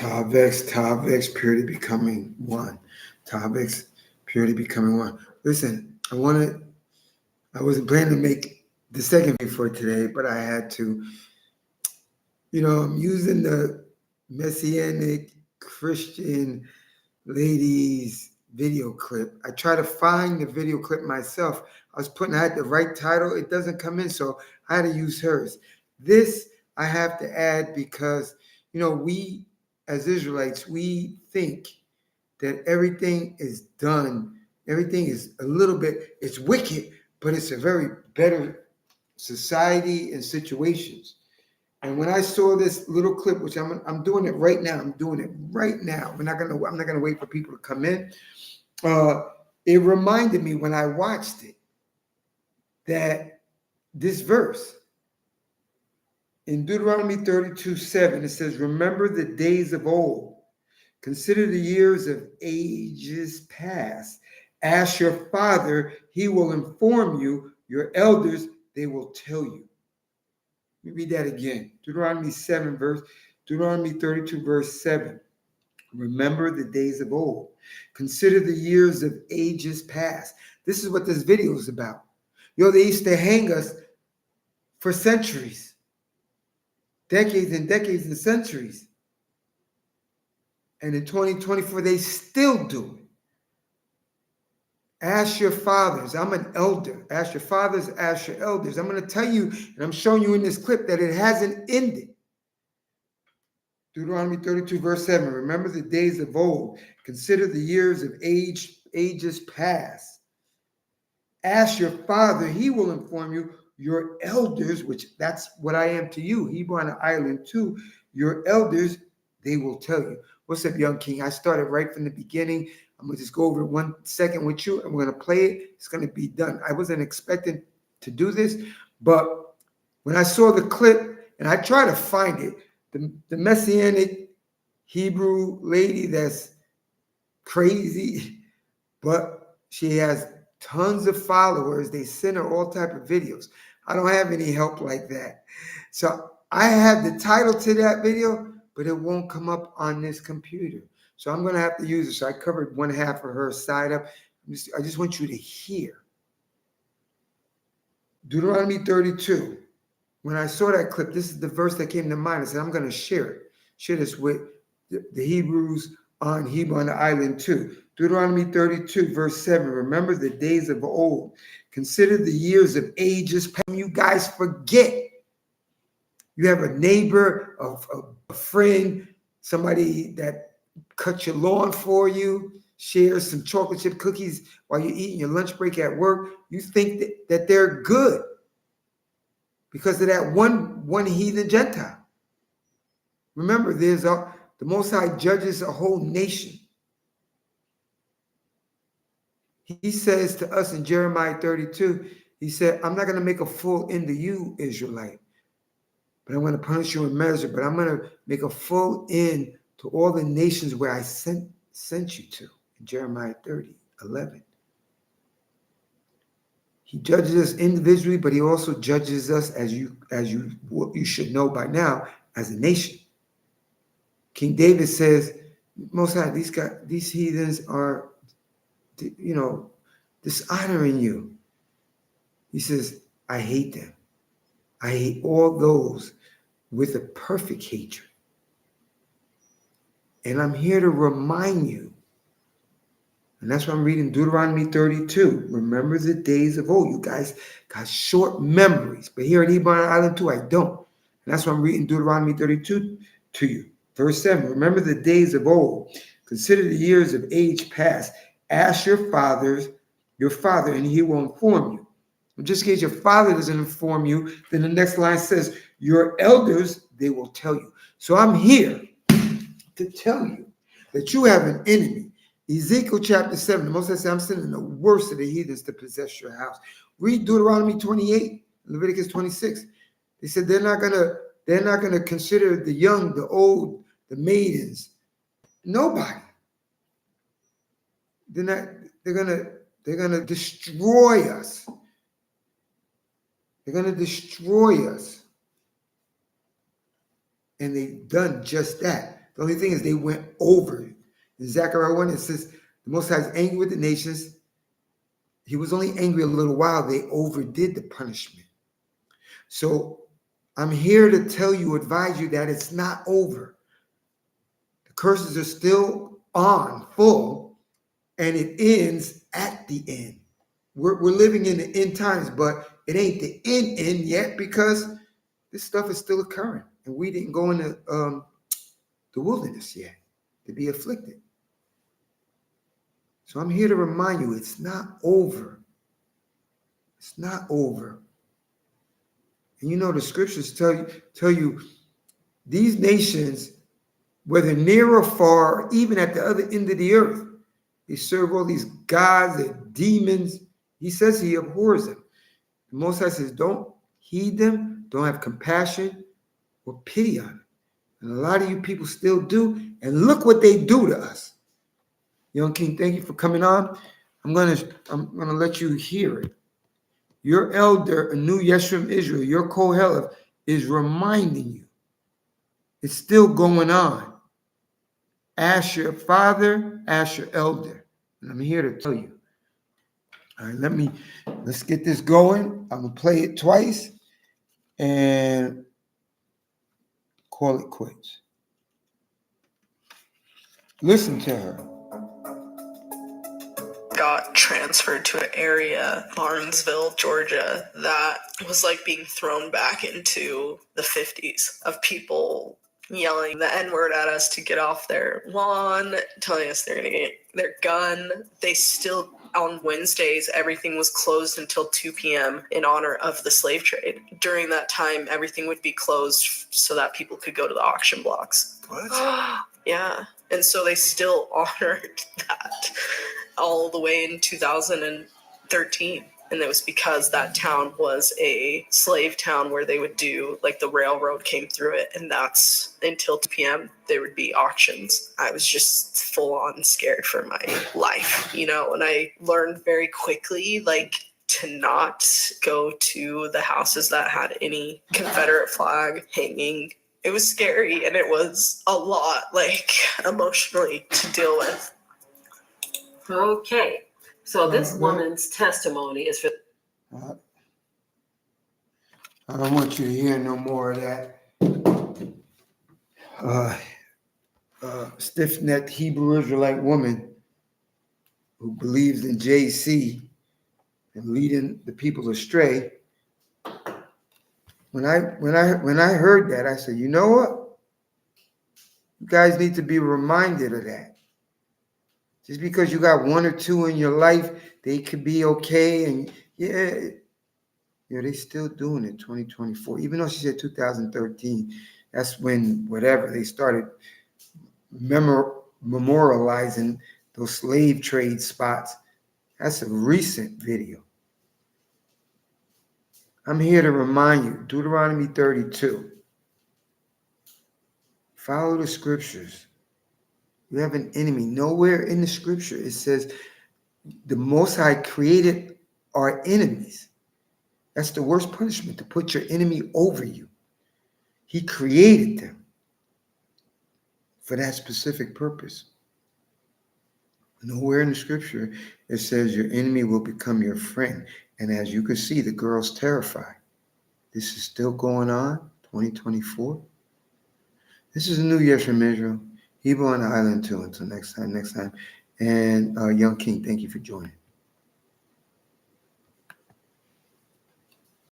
Tavex, purely becoming one. Tavex, purely becoming one. Listen, I wasn't planning to make the second video for today, but I had to. I'm using the Messianic Christian ladies video clip. I try to find the video clip myself. I had the right title. It doesn't come in, so I had to use hers. This I have to add because, we as Israelites, we think that everything is done. Everything is it's wicked, but it's a very better society and situations. And when I saw this little clip, which I'm doing it right now, I'm not gonna wait for people to come in. It reminded me when I watched it that this verse in Deuteronomy 32:7, it says, "Remember the days of old, consider the years of ages past. Ask your father, he will inform you. Your elders, they will tell you." Let me read that again. Deuteronomy 32, verse 7. Remember the days of old. Consider the years of ages past. This is what this video is about. They used to hang us for centuries, decades and decades and centuries. And in 2024, they still do it. Ask your fathers. I'm an elder. Ask your fathers, ask your elders. I'm going to tell you, and I'm showing you in this clip, that it hasn't ended. Deuteronomy 32, verse 7. Remember the days of old. Consider the years of ages past. Ask your father, he will inform you. Your elders, which that's what I am to you, Hebrew on the island too. Your elders, they will tell you. What's up, young king? I started right from the beginning. I'm going to just go over it 1 second with you, and we're going to play it. It's going to be done. I wasn't expecting to do this, but when I saw the clip, and I try to find it, the Messianic Hebrew lady that's crazy, but she has tons of followers. They send her all type of videos. I don't have any help like that. So I have the title to that video, but it won't come up on this computer. So I'm going to have to use it. So I covered one half of her side up. I just want you to hear. Deuteronomy 32. When I saw that clip, this is the verse that came to mind. I said, I'm going to share this with the Hebrews on Hebrew on the island too. Deuteronomy 32, verse 7. Remember the days of old. Consider the years of ages past. You guys forget. You have a neighbor, a friend, somebody that cuts your lawn for you, shares some chocolate chip cookies while you're eating your lunch break at work. You think that they're good because of that one heathen Gentile. Remember, the Most High judges a whole nation. He says to us in Jeremiah 32, he said, I'm not going to make a full end of you, Israelite, but I'm going to punish you in measure, but I'm going to make a full end to all the nations where I sent you to, in Jeremiah 30:11. He judges us individually, but he also judges us what you should know by now, as a nation. King David says, Most High, these heathens are, dishonoring you. He says, I hate them. I hate all those with a perfect hatred. And I'm here to remind you, and that's why I'm reading Deuteronomy 32. Remember the days of old. You guys got short memories, but here in Hebrew Island too, I don't. And that's why I'm reading Deuteronomy 32 to you. Verse 7, remember the days of old. Consider the years of age past. Ask your father, and he will inform you. Just in case your father doesn't inform you, then the next line says, your elders, they will tell you. So I'm here to tell you that you have an enemy. Ezekiel chapter 7, the Most High said, I'm sending the worst of the heathens to possess your house. Read Deuteronomy 28, Leviticus 26. They said they're not gonna consider the young, the old, the maidens, nobody. They're gonna destroy us. They're gonna destroy us. And they've done just that. The only thing is they went over. In Zechariah 1, it says, the Most High is angry with the nations. He was only angry a little while. They overdid the punishment. So I'm here to tell you, advise you that it's not over. The curses are still on full, and it ends at the end. We're living in the end times, but it ain't the end yet because this stuff is still occurring. And we didn't go into the wilderness yet to be afflicted. So I'm here to remind you, it's not over. It's not over. And you know the scriptures tell you these nations, whether near or far, even at the other end of the earth, they serve all these gods and demons. He says he abhors them. The Most High says, don't heed them, don't have compassion or pity on them. And a lot of you people still do. And look what they do to us. Young King, thank you for coming on. I'm gonna let you hear it. Your elder, Anu Yeshurun Israel, your Koheleth, is reminding you. It's still going on. Ask your father, ask your elder. And I'm here to tell you. All right, let's get this going. I'm gonna play it twice and call it quits. Listen to her. Got transferred to an area, Barnesville, Georgia, that was like being thrown back into the 50s of people yelling the N-word at us to get off their lawn, telling us they're going to get their gun. They still, on Wednesdays, everything was closed until 2 p.m. in honor of the slave trade. During that time, everything would be closed so that people could go to the auction blocks. What? Yeah. And so they still honored that all the way in 2013. And it was because that town was a slave town where they would do, like, the railroad came through it. And that's until 2 p.m. there would be auctions. I was just full on scared for my life, you know, and I learned very quickly, like, to not go to the houses that had any Confederate flag hanging. It was scary, and it was a lot, like, emotionally to deal with. Okay, so this woman's testimony is for... I don't want you to hear no more of that stiff-necked Hebrew Israelite woman who believes in JC and leading the people astray. When I heard that, I said, you know what? You guys need to be reminded of that. Just because you got one or two in your life, they could be okay. And yeah, they still doing it 2024. Even though she said 2013, that's when whatever they started memorializing those slave trade spots. That's a recent video. I'm here to remind you, Deuteronomy 32. Follow the scriptures. You have an enemy. Nowhere in the scripture it says the Most High created our enemies. That's the worst punishment, to put your enemy over you. He created them for that specific purpose. Nowhere in the scripture it says your enemy will become your friend. And as you can see, the girl's terrified. This is still going on, 2024. This is a new year from Israel. Hebrew on the island too. Until next time. And Young King, thank you for joining.